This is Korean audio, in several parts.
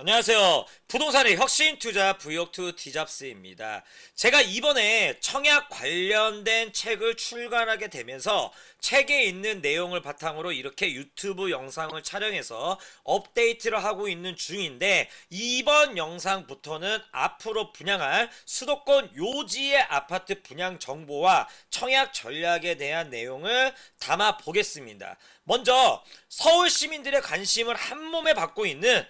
안녕하세요. 부동산의 혁신투자 V6 디잡스입니다. 제가 이번에 청약 관련된 책을 출간하게 되면서 책에 있는 내용을 바탕으로 이렇게 유튜브 영상을 촬영해서 업데이트를 하고 있는 중인데, 이번 영상부터는 앞으로 분양할 수도권 요지의 아파트 분양 정보와 청약 전략에 대한 내용을 담아 보겠습니다. 먼저 서울 시민들의 관심을 한몸에 받고 있는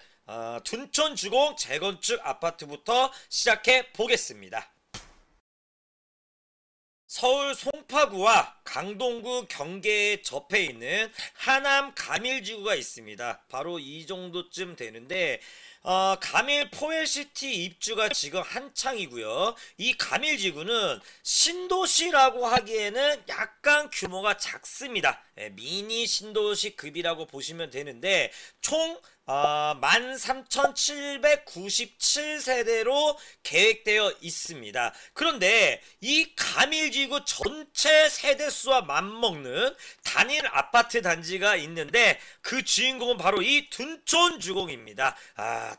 둔촌 주공 재건축 아파트부터 시작해 보겠습니다. 서울 송파구와 강동구 경계에 접해 있는 하남 가밀지구가 있습니다. 바로 이 정도쯤 되는데 가밀 포엘시티 입주가 지금 한창이고요. 이 가밀지구는 신도시라고 하기에는 약간 규모가 작습니다. 미니 신도시 급이라고 보시면 되는데, 총 13,797세대로 계획되어 있습니다. 그런데 이 가밀지구 전체 세대수와 맞먹는 단일 아파트 단지가 있는데, 그 주인공은 바로 이 둔촌주공입니다.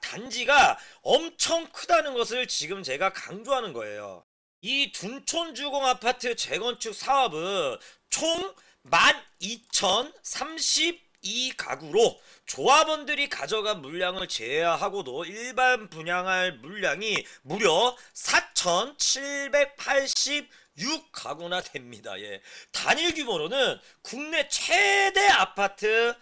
단지가 엄청 크다는 것을 지금 제가 강조하는 거예요. 이 둔촌주공 아파트 재건축 사업은 총 12,032가구로 조합원들이 가져간 물량을 제외하고도 일반 분양할 물량이 무려 4,786가구나 됩니다. 단일 규모로는 국내 최대 아파트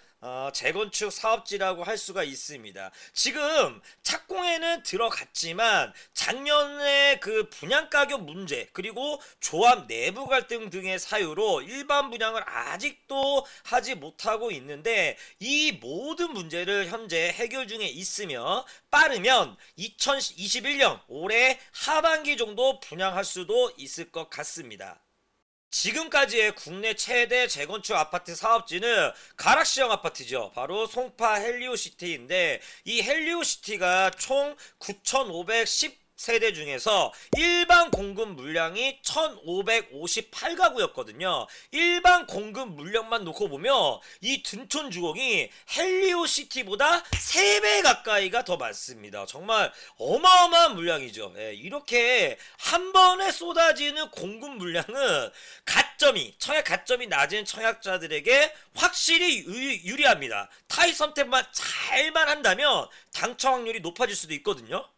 재건축 사업지라고 할 수가 있습니다. 지금 착공에는 들어갔지만 작년에 그 분양 가격 문제, 그리고 조합 내부 갈등 등의 사유로 일반 분양을 아직도 하지 못하고 있는데, 이 모든 문제를 현재 해결 중에 있으며 빠르면 2021년 올해 하반기 정도 분양할 수도 있을 것 같습니다. 지금까지의 국내 최대 재건축 아파트 사업지는 가락시형 아파트죠. 바로 송파 헬리오시티인데, 이 헬리오시티가 총 9,510세대 중에서 일반 공급 물량이 1,558가구였거든요. 일반 공급 물량만 놓고 보면 이 둔촌주공이 헬리오시티보다 3배 가까이가 더 많습니다. 정말 어마어마한 물량이죠. 이렇게 한 번에 쏟아지는 공급 물량은 청약 가점이 낮은 청약자들에게 확실히 유리합니다. 타입 선택만 잘만 한다면 당첨 확률이 높아질 수도 있거든요.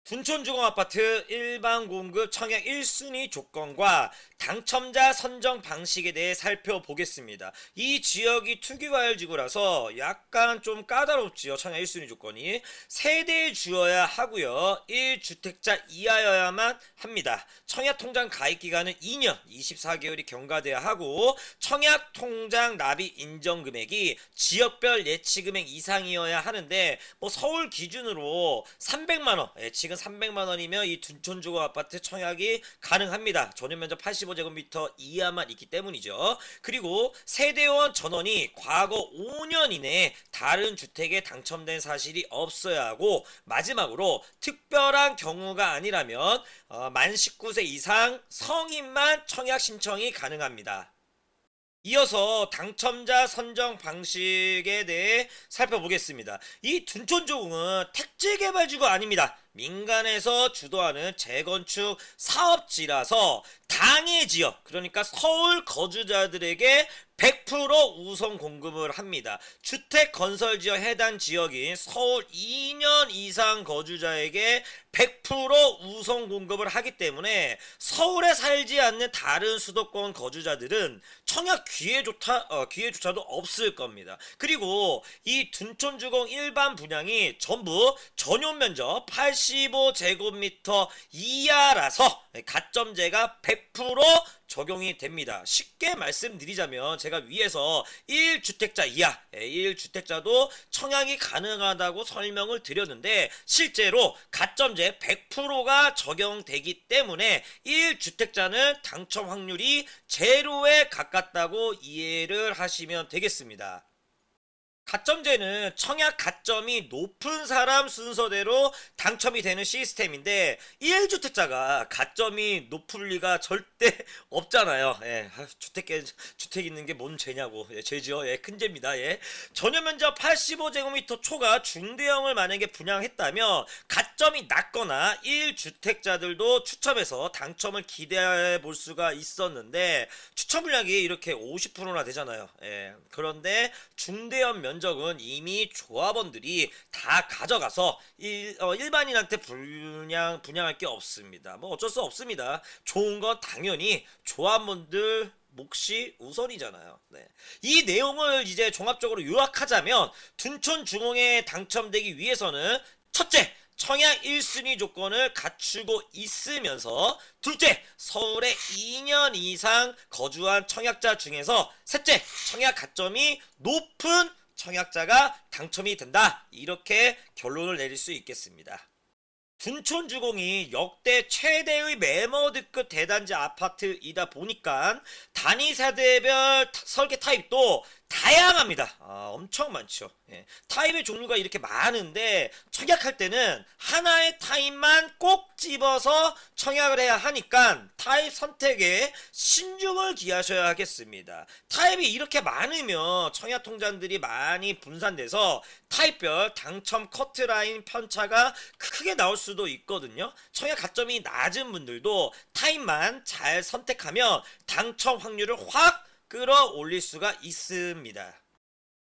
둔촌주공 아파트 일반 공급 청약 1순위 조건과 당첨자 선정 방식에 대해 살펴보겠습니다. 이 지역이 투기과열지구라서 약간 좀 까다롭지요. 청약 1순위 조건이 세대에 주어야 하고요. 1주택자 이하여야만 합니다. 청약통장 가입기간은 2년 24개월이 경과돼야 하고, 청약통장 납입 인정금액이 지역별 예치금액 이상이어야 하는데, 서울 기준으로 300만원, 지금 300만원이면 이 둔촌주공 아파트 청약이 가능합니다. 전용면적 85제곱미터 이하만 있기 때문이죠. 그리고 세대원 전원이 과거 5년 이내에 다른 주택에 당첨된 사실이 없어야 하고, 마지막으로 특별한 경우가 아니라면 만 19세 이상 성인만 청약 신청이 가능합니다. 이어서 당첨자 선정 방식에 대해 살펴보겠습니다. 이 둔촌주공은 택지개발지구가 아닙니다. 민간에서 주도하는 재건축 사업지라서 당해 지역, 그러니까 서울 거주자들에게 100% 우선 공급을 합니다. 주택 건설 지역 해당 지역인 서울 2년 이상 거주자에게 100% 우선 공급을 하기 때문에 서울에 살지 않는 다른 수도권 거주자들은 청약 기회조차도 없을 겁니다. 그리고 이 둔촌주공 일반 분양이 전부 전용 면적 85제곱미터 이하라서 가점제가 100% 적용이 됩니다. 쉽게 말씀드리자면 제가 위에서 1주택자 이하, 1주택자도 청약이 가능하다고 설명을 드렸는데, 실제로 가점제 100%가 적용되기 때문에 1주택자는 당첨 확률이 제로에 가깝다고 이해를 하시면 되겠습니다. 가점제는 청약 가점이 높은 사람 순서대로 당첨이 되는 시스템인데 1주택자가 가점이 높을 리가 절대 없잖아요. 예, 주택 있는 게 뭔 죄냐고. 예, 죄죠. 예, 큰 죄입니다. 예. 전용 면적 85제곱미터 초과 중대형을 만약에 분양했다면 가점이 낮거나 1주택자들도 추첨해서 당첨을 기대해 볼 수가 있었는데 추첨 물량이 이렇게 50%나 되잖아요. 예, 그런데 중대형 면적은 이미 조합원들이 다 가져가서 일반인한테 분양할 게 없습니다. 뭐 어쩔 수 없습니다. 좋은 건 당연히 조합원들 몫이 우선이잖아요. 네. 이 내용을 이제 종합적으로 요약하자면 둔촌 주공에 당첨되기 위해서는 첫째, 청약 1순위 조건을 갖추고 있으면서 둘째, 서울에 2년 이상 거주한 청약자 중에서 셋째, 청약 가점이 높은 청약자가 당첨이 된다. 이렇게 결론을 내릴 수 있겠습니다. 둔촌주공이 역대 최대의 매머드급 대단지 아파트이다 보니까 단위 세대별 설계 타입도 다양합니다. 엄청 많죠. 예. 타입의 종류가 이렇게 많은데 청약할 때는 하나의 타입만 꼭 집어서 청약을 해야 하니까 타입 선택에 신중을 기하셔야 하겠습니다. 타입이 이렇게 많으면 청약 통장들이 많이 분산돼서 타입별 당첨 커트라인 편차가 크게 나올 수도 있거든요. 청약 가점이 낮은 분들도 타입만 잘 선택하면 당첨 확률을 확 끌어올릴 수가 있습니다.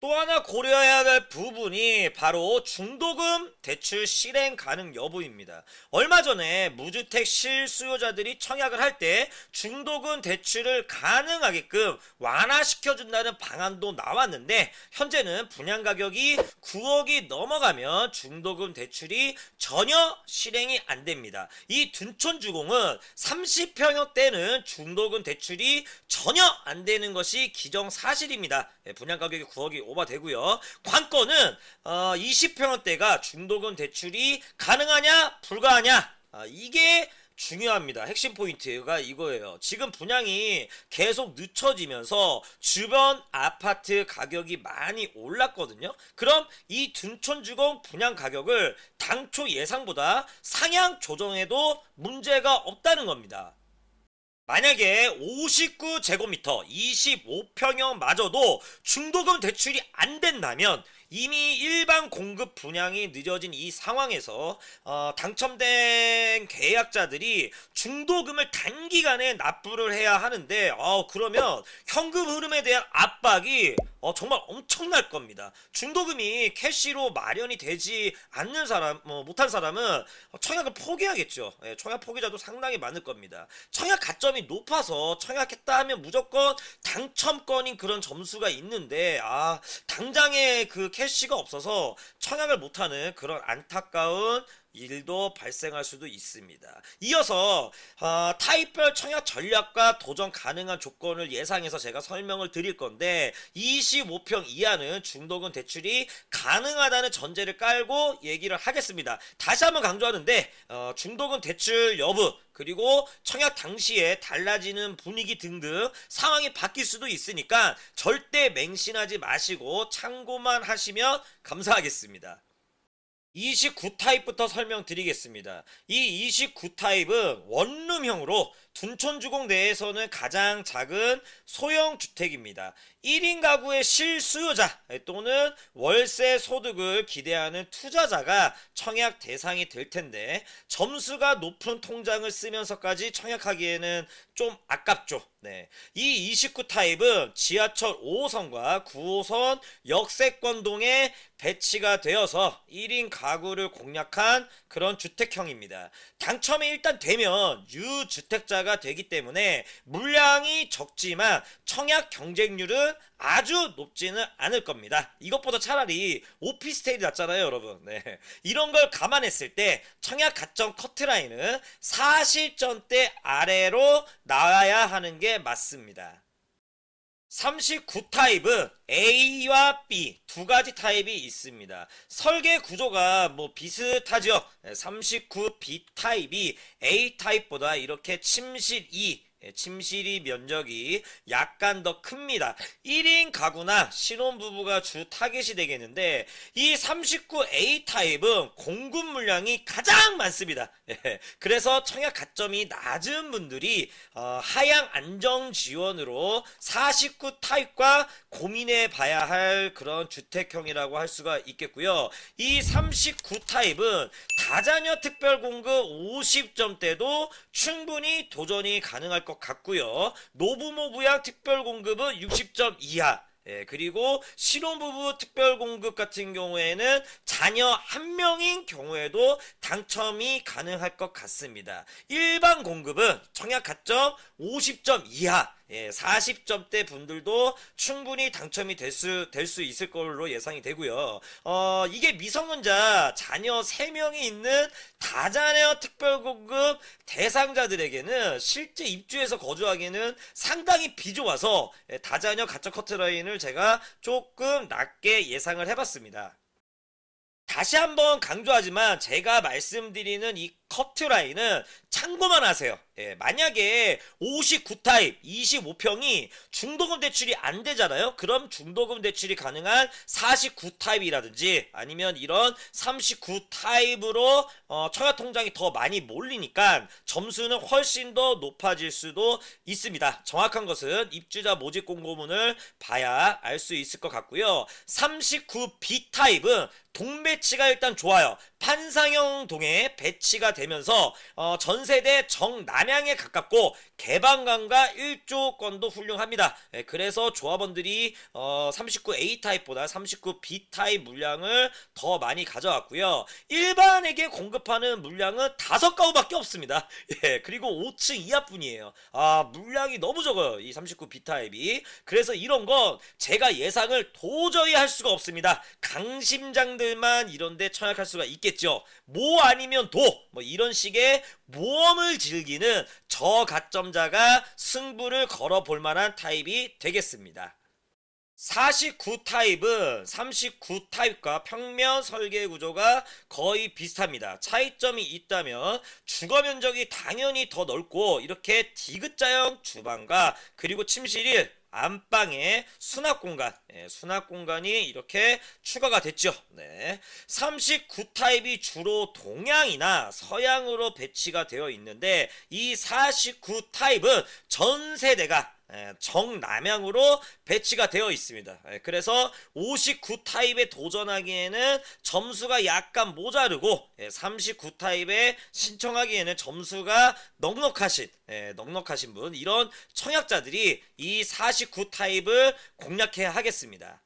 또 하나 고려해야 될 부분이 바로 중도금 대출 실행 가능 여부입니다. 얼마 전에 무주택 실수요자들이 청약을 할 때 중도금 대출을 가능하게끔 완화시켜준다는 방안도 나왔는데 현재는 분양가격이 9억이 넘어가면 중도금 대출이 전혀 실행이 안 됩니다. 이 둔촌주공은 30평형대는 중도금 대출이 전혀 안 되는 것이 기정사실입니다. 분양가격이 9억이 오버되고요. 관건은 20평형대가 중도금 대출이 가능하냐 불가하냐 이게 중요합니다. 핵심 포인트가 이거예요. 지금 분양이 계속 늦춰지면서 주변 아파트 가격이 많이 올랐거든요. 그럼 이 둔촌주공 분양 가격을 당초 예상보다 상향 조정해도 문제가 없다는 겁니다. 만약에 59제곱미터 25평형 마저도 중도금 대출이 안 된다면 이미 일반 공급 분양이 늦어진 이 상황에서 당첨된 계약자들이 중도금을 단기간에 납부를 해야 하는데 그러면 현금 흐름에 대한 압박이 정말 엄청날 겁니다. 중도금이 캐시로 마련이 되지 않는 사람, 못한 사람은 청약을 포기하겠죠. 예, 청약 포기자도 상당히 많을 겁니다. 청약 가점이 높아서 청약했다 하면 무조건 당첨권인 그런 점수가 있는데 당장에 그 캐시가 없어서 청약을 못하는 그런 안타까운 일도 발생할 수도 있습니다. 이어서 타입별 청약 전략과 도전 가능한 조건을 예상해서 제가 설명을 드릴 건데 25평 이하는 중도금 대출이 가능하다는 전제를 깔고 얘기를 하겠습니다. 다시 한번 강조하는데 중도금 대출 여부 그리고 청약 당시에 달라지는 분위기 등등 상황이 바뀔 수도 있으니까 절대 맹신하지 마시고 참고만 하시면 감사하겠습니다. 29타입부터 설명드리겠습니다. 이 29타입은 원룸형으로 둔촌주공 내에서는 가장 작은 소형주택입니다. 1인 가구의 실수요자 또는 월세 소득을 기대하는 투자자가 청약 대상이 될 텐데 점수가 높은 통장을 쓰면서까지 청약하기에는 좀 아깝죠. 네. 이 29타입은 지하철 5호선과 9호선 역세권동에 배치가 되어서 1인 가구를 공략한 그런 주택형입니다. 당첨이 일단 되면 유주택자가 되기 때문에 물량이 적지만 청약 경쟁률은 아주 높지는 않을 겁니다. 이것보다 차라리 오피스텔이 낫잖아요, 여러분. 네. 이런 걸 감안했을 때 청약 가점 커트라인은 40점대 아래로 나와야 하는 게 맞습니다. 39타입은 A와 B 두 가지 타입이 있습니다. 설계 구조가 비슷하죠. 39B 타입이 A 타입보다 이렇게 침실이 침실이 면적이 약간 더 큽니다. 1인 가구나 신혼부부가 주 타겟이 되겠는데 이 39A 타입은 공급 물량이 가장 많습니다. 그래서 청약 가점이 낮은 분들이 하향 안정 지원으로 49 타입과 고민해 봐야 할 그런 주택형이라고 할 수가 있겠고요. 이 39 타입은 다자녀 특별 공급 50점대도 충분히 도전이 가능할 것 같고요. 노부모 부양 특별 공급은 60점 이하. 그리고 신혼부부 특별공급 같은 경우에는 자녀 한 명인 경우에도 당첨이 가능할 것 같습니다. 일반 공급은 청약 가점 50점 이하 40점대 분들도 충분히 당첨이 될 수 있을 걸로 예상이 되고요. 이게 미성년자 자녀 3명이 있는 다자녀 특별공급 대상자들에게는 실제 입주해서 거주하기는 상당히 비좁아서 다자녀 가점 커트라인을 제가 조금 낮게 예상을 해봤습니다. 다시 한번 강조하지만 제가 말씀드리는 이 커트라인은 참고만 하세요. 만약에 59 타입 25평이 중도금 대출이 안 되잖아요. 그럼 중도금 대출이 가능한 49 타입이라든지 아니면 이런 39 타입으로 청약통장이 더 많이 몰리니까 점수는 훨씬 더 높아질 수도 있습니다. 정확한 것은 입주자 모집 공고문을 봐야 알 수 있을 것 같고요. 39B 타입은 동배치가 일단 좋아요. 판상형 동에 배치가 되면서 전세대 정남향에 가깝고 개방감과 일조권도 훌륭합니다. 그래서 조합원들이 39A 타입보다 39B 타입 물량을 더 많이 가져왔고요. 일반에게 공급하는 물량은 5가구밖에 없습니다. 그리고 5층 이하뿐이에요. 물량이 너무 적어요. 이 39B 타입이. 그래서 이런 건 제가 예상을 도저히 할 수가 없습니다. 강심장들만 이런데 청약할 수가 있겠죠. 모 아니면 도 이런 식의 모험을 즐기는 저가점자가 승부를 걸어볼 만한 타입이 되겠습니다. 49 타입은 39 타입과 평면 설계 구조가 거의 비슷합니다. 차이점이 있다면 주거 면적이 당연히 더 넓고 이렇게 디귿자형 주방과 그리고 침실이 안방에 수납 공간이 이렇게 추가가 됐죠. 39 타입이 주로 동양이나 서양으로 배치가 되어 있는데 이 49 타입은 전 세대가 정남향으로 배치가 되어 있습니다. 그래서 59 타입에 도전하기에는 점수가 약간 모자르고 39 타입에 신청하기에는 점수가 넉넉하신 분, 이런 청약자들이 이 49 타입을 공략해야 하겠습니다.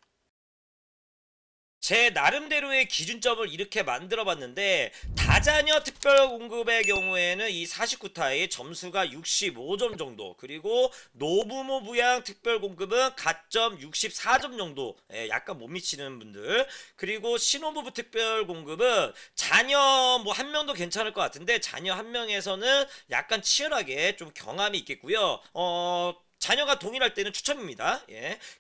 제 나름대로의 기준점을 이렇게 만들어 봤는데 다자녀 특별공급의 경우에는 이 49 타입 점수가 65점 정도, 그리고 노부모 부양 특별공급은 가점 64점 정도, 약간 못 미치는 분들, 그리고 신혼부부 특별공급은 자녀 뭐 한 명도 괜찮을 것 같은데 자녀 한 명에서는 약간 치열하게 좀 경함이 있겠고요. 자녀가 동일할 때는 추첨입니다.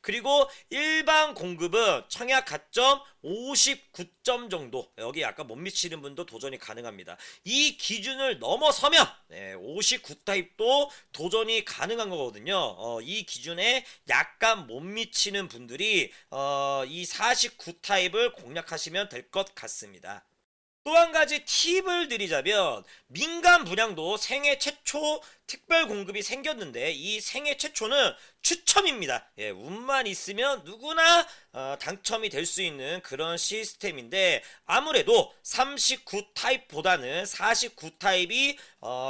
그리고 일반 공급은 청약 가점 59점 정도, 여기 약간 못 미치는 분도 도전이 가능합니다. 이 기준을 넘어서면 59 타입도 도전이 가능한 거거든요. 이 기준에 약간 못 미치는 분들이 이 49 타입을 공략하시면 될 것 같습니다. 또 한 가지 팁을 드리자면 민간 분양도 생애 최초 특별 공급이 생겼는데 이 생애 최초는 추첨입니다. 운만 있으면 누구나 당첨이 될 수 있는 그런 시스템인데 아무래도 39 타입보다는 49 타입이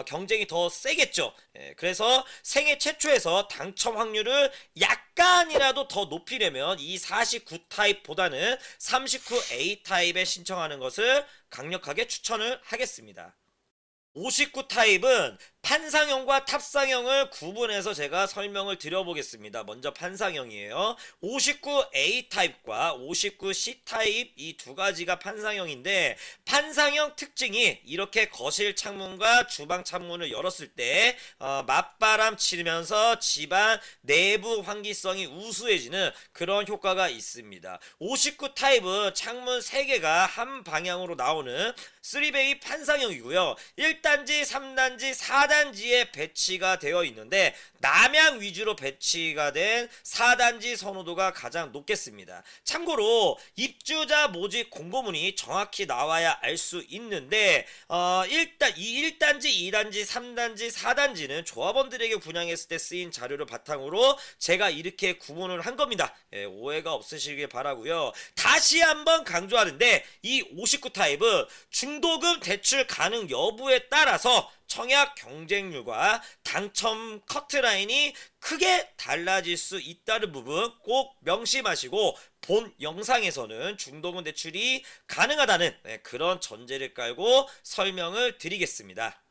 경쟁이 더 세겠죠. 그래서 생애 최초에서 당첨 확률을 약간이라도 더 높이려면 이 49 타입보다는 39A 타입에 신청하는 것을 강력하게 추천을 하겠습니다. 59 타입은 판상형과 탑상형을 구분해서 제가 설명을 드려보겠습니다. 먼저 판상형이에요. 59A 타입과 59C 타입 이 두 가지가 판상형인데 판상형 특징이 이렇게 거실 창문과 주방 창문을 열었을 때 맞바람 치면서 집안 내부 환기성이 우수해지는 그런 효과가 있습니다. 59 타입은 창문 3개가 한 방향으로 나오는 3베이 판상형이고요. 1단지, 3단지, 4단지 4단지에 배치가 되어 있는데 남양 위주로 배치가 된 4단지 선호도가 가장 높겠습니다. 참고로 입주자 모집 공고문이 정확히 나와야 알 수 있는데 일단 이 1단지, 2단지, 3단지, 4단지는 조합원들에게 분양했을 때 쓰인 자료를 바탕으로 제가 이렇게 구분을 한 겁니다. 예, 오해가 없으시길 바라고요. 다시 한번 강조하는데 이 59 타입은 중도금 대출 가능 여부에 따라서 청약 경쟁률과 당첨 커트라인이 크게 달라질 수 있다는 부분 꼭 명심하시고 본 영상에서는 중도금 대출이 가능하다는 그런 전제를 깔고 설명을 드리겠습니다.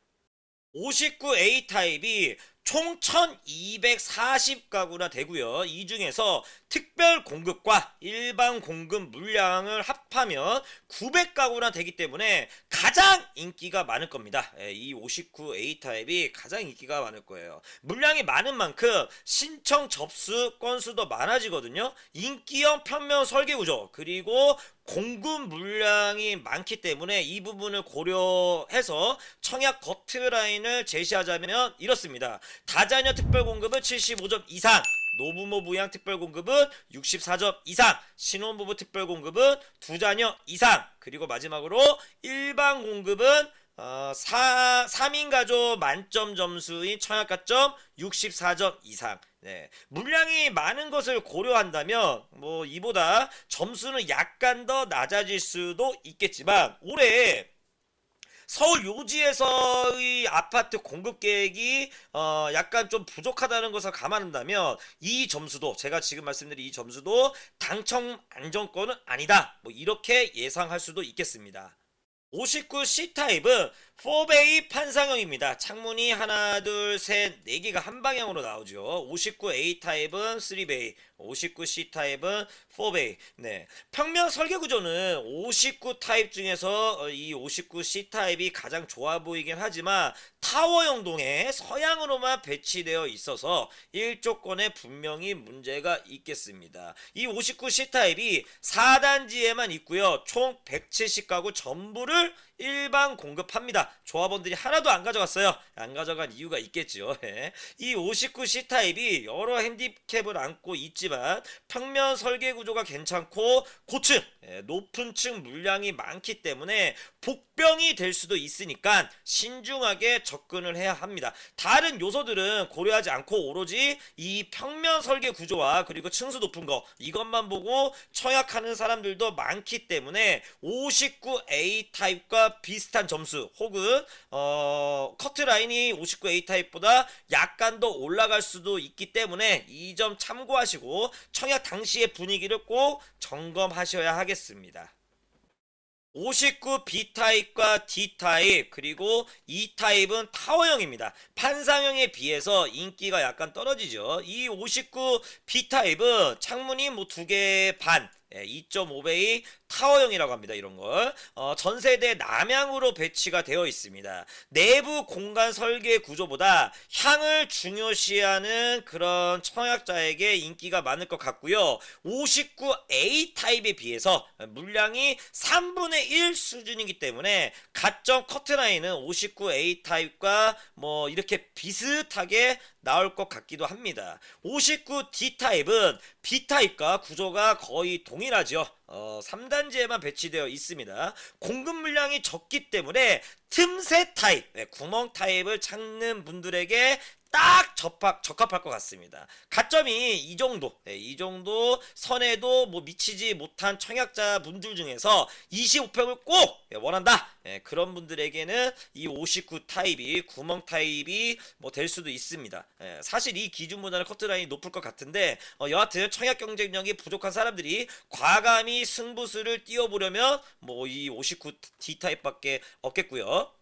59A 타입이 총 1240가구나 되고요. 이 중에서 특별 공급과 일반 공급 물량을 합하면 900가구나 되기 때문에 가장 인기가 많을 겁니다. 이 59A 타입이 가장 인기가 많을 거예요. 물량이 많은 만큼 신청 접수 건수도 많아지거든요. 인기형 평면 설계 구조 그리고 공급 물량이 많기 때문에 이 부분을 고려해서 청약 커트라인을 제시하자면 이렇습니다. 다자녀 특별공급은 75점 이상, 노부모 부양 특별공급은 64점 이상, 신혼부부 특별공급은 2자녀 이상, 그리고 마지막으로 일반 공급은 3인 가족 만점 점수인 청약가점 64점 이상. 네. 물량이 많은 것을 고려한다면 뭐 이보다 점수는 약간 더 낮아질 수도 있겠지만 올해 서울 요지에서의 아파트 공급 계획이 약간 좀 부족하다는 것을 감안한다면 이 점수도 제가 지금 말씀드린 이 점수도 당첨 안정권은 아니다. 뭐 이렇게 예상할 수도 있겠습니다. 59C 타입은 4베이 판상형입니다. 창문이 하나, 둘, 셋, 4개가 한 방향으로 나오죠. 59A 타입은 3베이, 59C 타입은 4베이. 네. 평면 설계 구조는 59 타입 중에서 이 59C 타입이 가장 좋아 보이긴 하지만 타워형 동에 서양으로만 배치되어 있어서 일조권에 분명히 문제가 있겠습니다. 이 59C 타입이 4단지에만 있고요. 총 170가구 전부를 일반 공급합니다. 조합원들이 하나도 안 가져갔어요. 안 가져간 이유가 있겠죠. 이 59C 타입이 여러 핸디캡을 안고 있지만 평면 설계 구조가 괜찮고 고층, 높은 층 물량이 많기 때문에 복병이 될 수도 있으니까 신중하게 접근을 해야 합니다. 다른 요소들은 고려하지 않고 오로지 이 평면 설계 구조와 그리고 층수 높은 거 이것만 보고 청약하는 사람들도 많기 때문에 59A 타입과 비슷한 점수 혹은 커트라인이 59A 타입보다 약간 더 올라갈 수도 있기 때문에 이 점 참고하시고 청약 당시의 분위기를 꼭 점검하셔야 하겠습니다. 59B 타입과 D 타입 그리고 E 타입은 타워형입니다. 판상형에 비해서 인기가 약간 떨어지죠. 이 59B 타입은 창문이 뭐 2개 반 2.5베이 타워형이라고 합니다. 이런걸 전세대 남향으로 배치가 되어 있습니다. 내부 공간 설계 구조보다 향을 중요시하는 그런 청약자에게 인기가 많을 것 같고요. 59A 타입에 비해서 물량이 3분의 1 수준이기 때문에 가점 커트라인은 59A 타입과 뭐 이렇게 비슷하게 나올 것 같기도 합니다. 59D 타입은 B 타입과 구조가 거의 동일하죠. 3단지에만 배치되어 있습니다. 공급 물량이 적기 때문에 틈새 타입, 구멍 타입을 찾는 분들에게 딱 적합할 것 같습니다. 가점이 이 정도 선에도 뭐 미치지 못한 청약자 분들 중에서 25평을 꼭 원한다. 그런 분들에게는 이 59 타입이 구멍 타입이 뭐 될 수도 있습니다. 사실 이 기준보다는 커트라인이 높을 것 같은데 여하튼 청약 경쟁력이 부족한 사람들이 과감히 승부수를 띄워보려면 뭐 이 59D 타입밖에 없겠고요.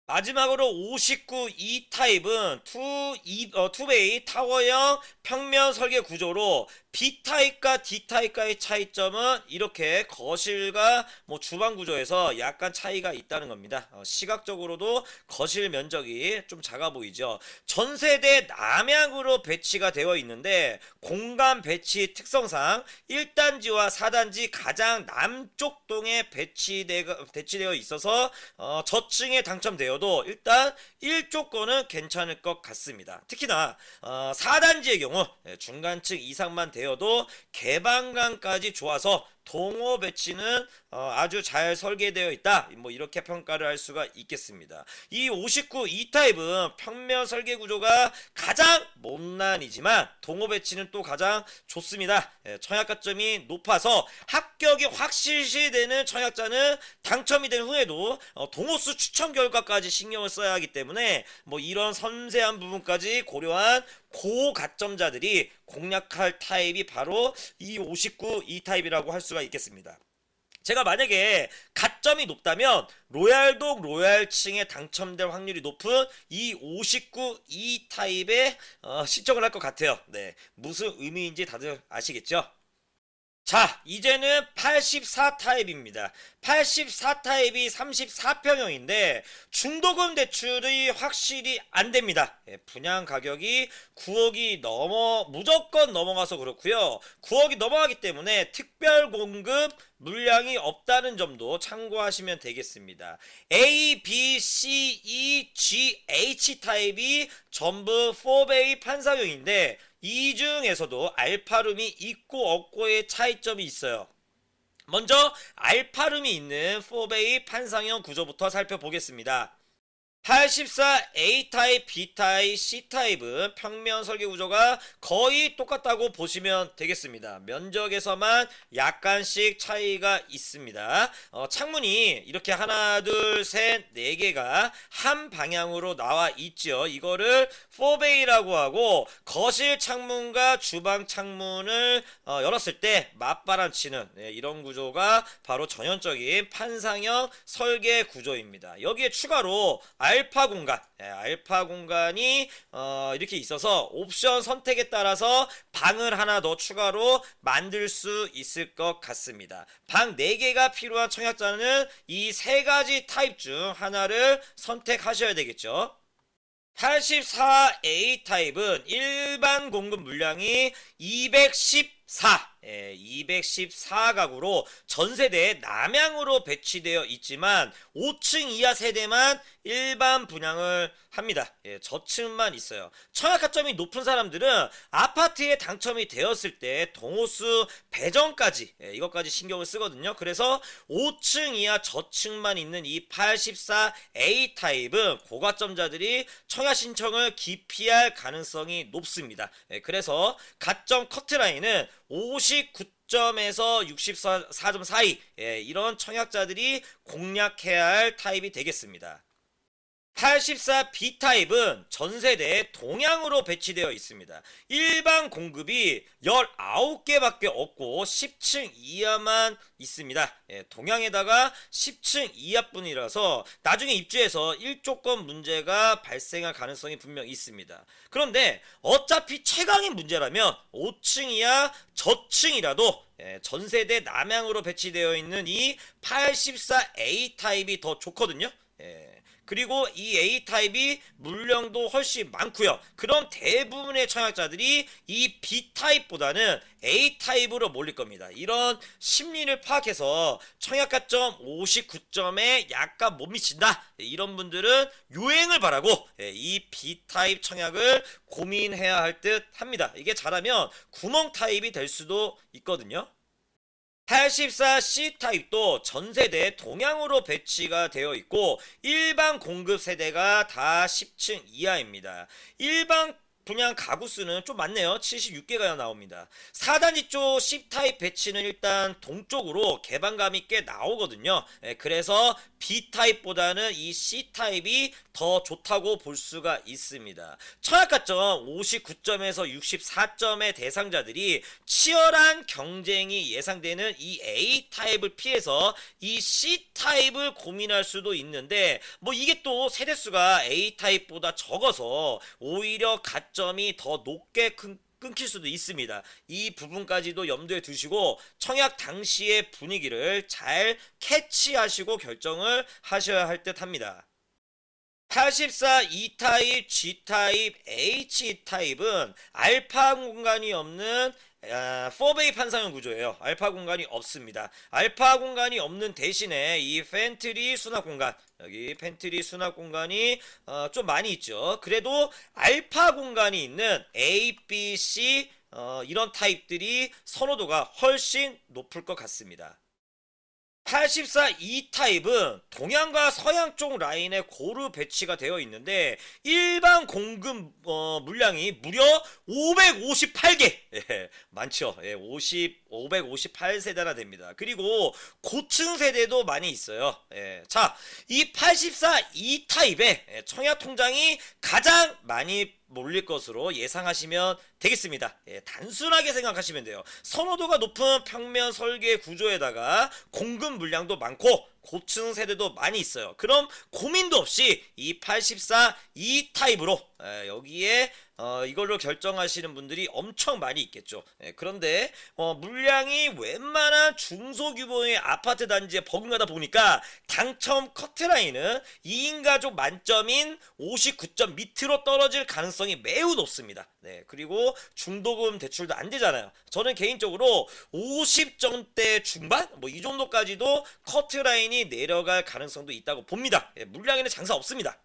마지막으로 59E 타입은 2베이 타워형 평면 설계 구조로 B타입과 D타입과의 차이점은 이렇게 거실과 뭐 주방 구조에서 약간 차이가 있다는 겁니다. 시각적으로도 거실 면적이 좀 작아 보이죠. 전세대 남향으로 배치가 되어 있는데 공간 배치 특성상 1단지와 4단지 가장 남쪽 동에 배치되어 있어서 저층에 당첨되어도 되어도 일단 1조건은 괜찮을 것 같습니다. 특히나 4단지의 경우 중간층 이상만 되어도 개방감까지 좋아서 동호 배치는 아주 잘 설계되어 있다. 뭐 이렇게 평가를 할 수가 있겠습니다. 이 59 E타입은 평면 설계 구조가 가장 못난이지만 동호 배치는 또 가장 좋습니다. 청약가점이 높아서 합격이 확실시되는 청약자는 당첨이 된 후에도 동호수 추천 결과까지 신경을 써야 하기 때문에 뭐 이런 섬세한 부분까지 고려한 고가점자들이 공략할 타입이 바로 이 59 E타입이라고 할 수가 있겠습니다. 제가 만약에 가점이 높다면 로얄독 로얄층에 당첨될 확률이 높은 이 59 E타입에 신청을 할 것 같아요. 네, 무슨 의미인지 다들 아시겠죠? 자, 이제는 84 타입입니다. 84 타입이 34평형인데 중도금 대출이 확실히 안 됩니다. 분양 가격이 9억이 무조건 넘어가서 그렇고요. 9억이 넘어가기 때문에 특별 공급 물량이 없다는 점도 참고하시면 되겠습니다. A, B, C, E, G, H 타입이 전부 4베이 판상형인데 이 중에서도 알파룸이 있고 없고의 차이점이 있어요. 먼저 알파룸이 있는 4베이 판상형 구조부터 살펴보겠습니다. 84 A타입, B타입, C타입은 평면 설계 구조가 거의 똑같다고 보시면 되겠습니다. 면적에서만 약간씩 차이가 있습니다. 창문이 이렇게 하나, 둘, 셋, 네 개가 한 방향으로 나와 있죠. 이거를 4베이라고 하고 거실 창문과 주방 창문을 열었을 때 맞바람치는 이런 구조가 바로 전형적인 판상형 설계 구조입니다. 여기에 추가로 알파 공간, 알파 공간이 이렇게 있어서 옵션 선택에 따라서 방을 하나 더 추가로 만들 수 있을 것 같습니다. 방 4개가 필요한 청약자는 이 3가지 타입 중 하나를 선택하셔야 되겠죠. 84A 타입은 일반 공급 물량이 214가구로 전세대에 남향으로 배치되어 있지만 5층 이하 세대만 일반 분양을 합니다. 저층만 있어요. 청약가점이 높은 사람들은 아파트에 당첨이 되었을 때 동호수 배정까지 이것까지 신경을 쓰거든요. 그래서 5층 이하 저층만 있는 이 84A 타입은 고가점자들이 청약 신청을 기피할 가능성이 높습니다. 그래서 가점 커트라인은 59점에서 64점 사이 이런 청약자들이 공략해야 할 타입이 되겠습니다. 84 B타입은 전세대에 동향으로 배치되어 있습니다. 일반 공급이 19개밖에 없고 10층 이하만 있습니다. 동향에다가 10층 이하뿐이라서 나중에 입주해서 1조건 문제가 발생할 가능성이 분명 있습니다. 그런데 어차피 최강의 문제라면 5층 이하 저층이라도 전세대 남향으로 배치되어 있는 이 84A 타입이 더 좋거든요. 그리고 이 A타입이 물량도 훨씬 많고요. 그럼 대부분의 청약자들이 이 B타입보다는 A타입으로 몰릴 겁니다. 이런 심리를 파악해서 청약가점 59점에 약간 못 미친다. 이런 분들은 요행을 바라고 이 B타입 청약을 고민해야 할 듯 합니다. 이게 잘하면 구멍타입이 될 수도 있거든요. 84C 타입도 전세대 동향으로 배치가 되어 있고 일반 공급 세대가 다 10층 이하입니다. 일반 분양 가구 수는 좀 많네요. 76개가 나옵니다. 4단지 쪽 C타입 배치는 일단 동쪽으로 개방감이 꽤 나오거든요. 그래서 B타입보다는 이 C타입이 더 좋다고 볼 수가 있습니다. 청약가점 59점에서 64점의 대상자들이 치열한 경쟁이 예상되는 이 A타입을 피해서 이 C타입을 고민할 수도 있는데 뭐 이게 또 세대수가 A타입보다 적어서 오히려 가점이 더 높게 끊길 수도 있습니다. 이 부분까지도 염두에 두시고 청약 당시의 분위기를 잘 캐치하시고 결정을 하셔야 할 듯 합니다. 84 E타입, G타입, H타입은 알파 공간이 없는 4베이 판상형 구조예요. 알파 공간이 없습니다. 알파 공간이 없는 대신에 이 팬트리 수납 공간, 여기 팬트리 수납 공간이 좀 많이 있죠. 그래도 알파 공간이 있는 A, B, C 이런 타입들이 선호도가 훨씬 높을 것 같습니다. 84 E 타입은 동양과 서양 쪽 라인에 고루 배치가 되어 있는데 일반 공급 물량이 무려 558개. 예, 많죠. 예, 558세대나 됩니다. 그리고 고층 세대도 많이 있어요. 예, 자, 이 84 E 타입의 청약 통장이 가장 많이 몰릴 것으로 예상하시면 되겠습니다. 예, 단순하게 생각하시면 돼요. 선호도가 높은 평면 설계 구조에다가 공급 물량도 많고 고층 세대도 많이 있어요. 그럼 고민도 없이 이 84 E 타입으로 여기에 이걸로 결정하시는 분들이 엄청 많이 있겠죠. 그런데 물량이 웬만한 중소규모의 아파트 단지에 버금가다 보니까 당첨 커트라인은 2인 가족 만점인 59점 밑으로 떨어질 가능성이 매우 높습니다. 네, 그리고 중도금 대출도 안 되잖아요. 저는 개인적으로 50점대 중반 뭐 이 정도까지도 커트라인이 내려갈 가능성도 있다고 봅니다. 물량에는 장사 없습니다.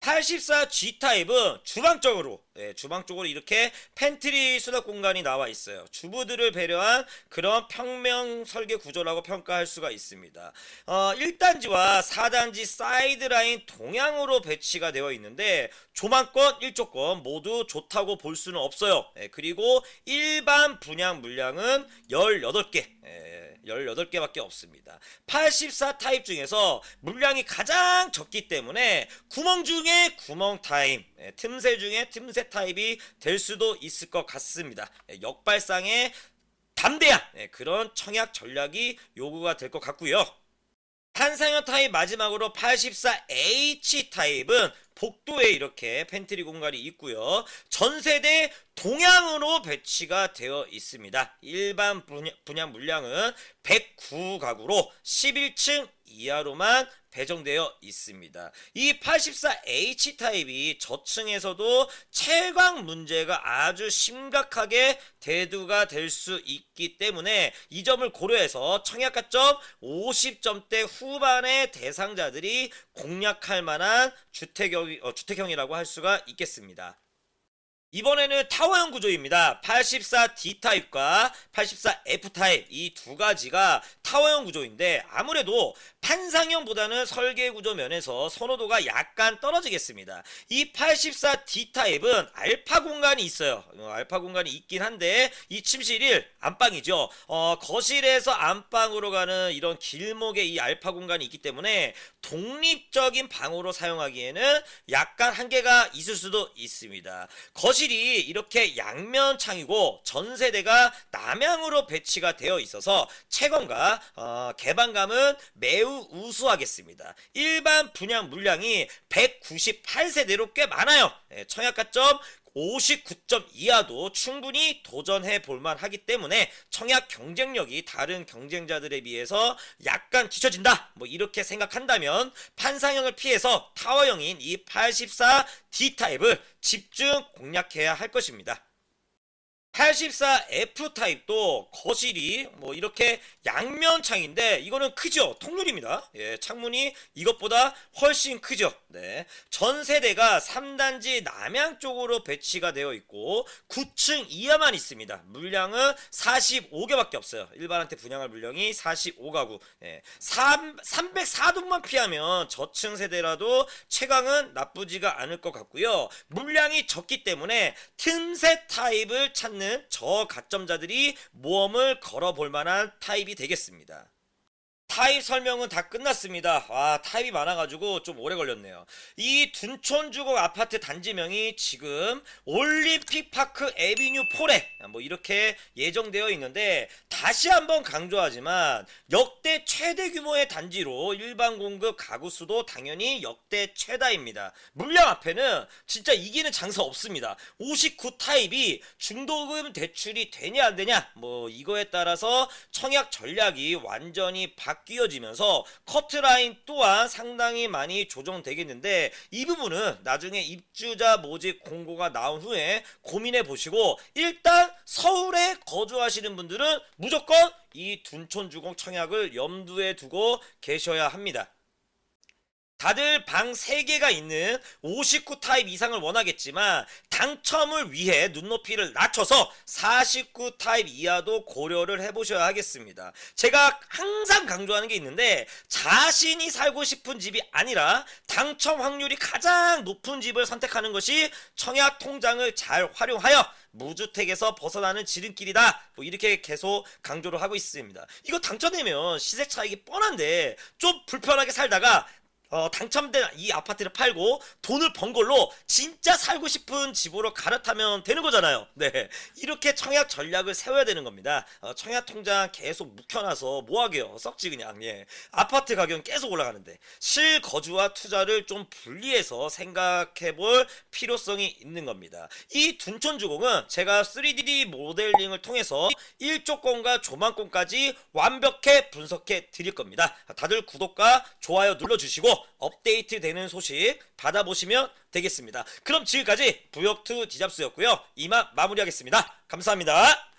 84 G타입은 주방 쪽으로 이렇게 팬트리 수납 공간이 나와 있어요. 주부들을 배려한 그런 평면 설계 구조라고 평가할 수가 있습니다. 1단지와 4단지 사이드라인 동향으로 배치가 되어 있는데 조망권, 일조권 모두 좋다고 볼 수는 없어요. 그리고 일반 분양 물량은 18개 18개밖에 없습니다. 84 타입 중에서 물량이 가장 적기 때문에 구멍 중에 구멍 타입, 틈새 중에 틈새 타입이 될 수도 있을 것 같습니다. 역발상에 담대한 그런 청약 전략이 요구가 될 것 같고요. 판상형 타입 마지막으로 84H 타입은 복도에 이렇게 팬트리 공간이 있고요. 전세대 동향으로 배치가 되어 있습니다. 일반 분양 물량은 109가구로 11층 이하로만 배정되어 있습니다. 이 84H 타입이 저층에서도 채광 문제가 아주 심각하게 대두가 될 수 있기 때문에 이 점을 고려해서 청약가점 50점대 후반의 대상자들이 공략할 만한 주택형이라고 할 수가 있겠습니다. 이번에는 타워형 구조입니다. 84D 타입과 84F 타입 이 두 가지가 타워형 구조인데 아무래도 판상형보다는 설계 구조 면에서 선호도가 약간 떨어지겠습니다. 이 84D 타입은 알파 공간이 있어요. 알파 공간이 있긴 한데 이 침실 1 안방이죠. 거실에서 안방으로 가는 이런 길목에 이 알파 공간이 있기 때문에 독립적인 방으로 사용하기에는 약간 한계가 있을 수도 있습니다. 거실이 이렇게 양면 창이고 전세대가 남향으로 배치가 되어 있어서 채광과 개방감은 매우 우수하겠습니다. 일반 분양 물량이 198세대로 꽤 많아요. 청약가점 59점 이하도 충분히 도전해 볼만 하기 때문에 청약 경쟁력이 다른 경쟁자들에 비해서 약간 뒤처진다 뭐 이렇게 생각한다면 판상형을 피해서 타워형인 이 84D 타입을 집중 공략해야 할 것입니다. 84F 타입도 거실이 뭐 이렇게 양면 창인데 이거는 크죠. 통유리입니다. 예, 창문이 이것보다 훨씬 크죠. 네. 전 세대가 3단지 남향 쪽으로 배치가 되어 있고 9층 이하만 있습니다. 물량은 45개밖에 없어요. 일반한테 분양할 물량이 45가구. 예. 304동만 피하면 저층 세대라도 채광은 나쁘지가 않을 것 같고요. 물량이 적기 때문에 틈새 타입을 찾는 저가점자들이 모험을 걸어볼 만한 타입이 되겠습니다. 타입 설명은 다 끝났습니다. 와, 타입이 많아가지고 좀 오래 걸렸네요. 이 둔촌주거 아파트 단지명이 지금 올림픽파크 에비뉴 4래 뭐 이렇게 예정되어 있는데 다시 한번 강조하지만 역대 최대 규모의 단지로 일반 공급 가구 수도 당연히 역대 최다입니다. 물량 앞에는 진짜 이기는 장사 없습니다. 59 타입이 중도금 대출이 되냐 안 되냐 뭐 이거에 따라서 청약 전략이 완전히 바뀌어지면서 커트라인 또한 상당히 많이 조정되겠는데 이 부분은 나중에 입주자 모집 공고가 나온 후에 고민해 보시고 일단 서울에 거주하시는 분들은 무조건 이 둔촌주공 청약을 염두에 두고 계셔야 합니다. 다들 방 3개가 있는 59 타입 이상을 원하겠지만 당첨을 위해 눈높이를 낮춰서 49 타입 이하도 고려를 해보셔야 하겠습니다. 제가 항상 강조하는 게 있는데 자신이 살고 싶은 집이 아니라 당첨 확률이 가장 높은 집을 선택하는 것이 청약 통장을 잘 활용하여 무주택에서 벗어나는 지름길이다. 뭐 이렇게 계속 강조를 하고 있습니다. 이거 당첨되면 시세 차익이 뻔한데 좀 불편하게 살다가 당첨된 이 아파트를 팔고 돈을 번 걸로 진짜 살고 싶은 집으로 갈아타면 되는 거잖아요. 네, 이렇게 청약 전략을 세워야 되는 겁니다. 청약 통장 계속 묵혀놔서 뭐하게요? 썩지 그냥. 예, 아파트 가격은 계속 올라가는데 실거주와 투자를 좀 분리해서 생각해볼 필요성이 있는 겁니다. 이 둔촌주공은 제가 3D 모델링을 통해서 1조건과 조망권까지 완벽히 분석해 드릴 겁니다. 다들 구독과 좋아요 눌러주시고 업데이트 되는 소식 받아보시면 되겠습니다. 그럼 지금까지 부역투 디잡스였고요. 이만 마무리하겠습니다. 감사합니다.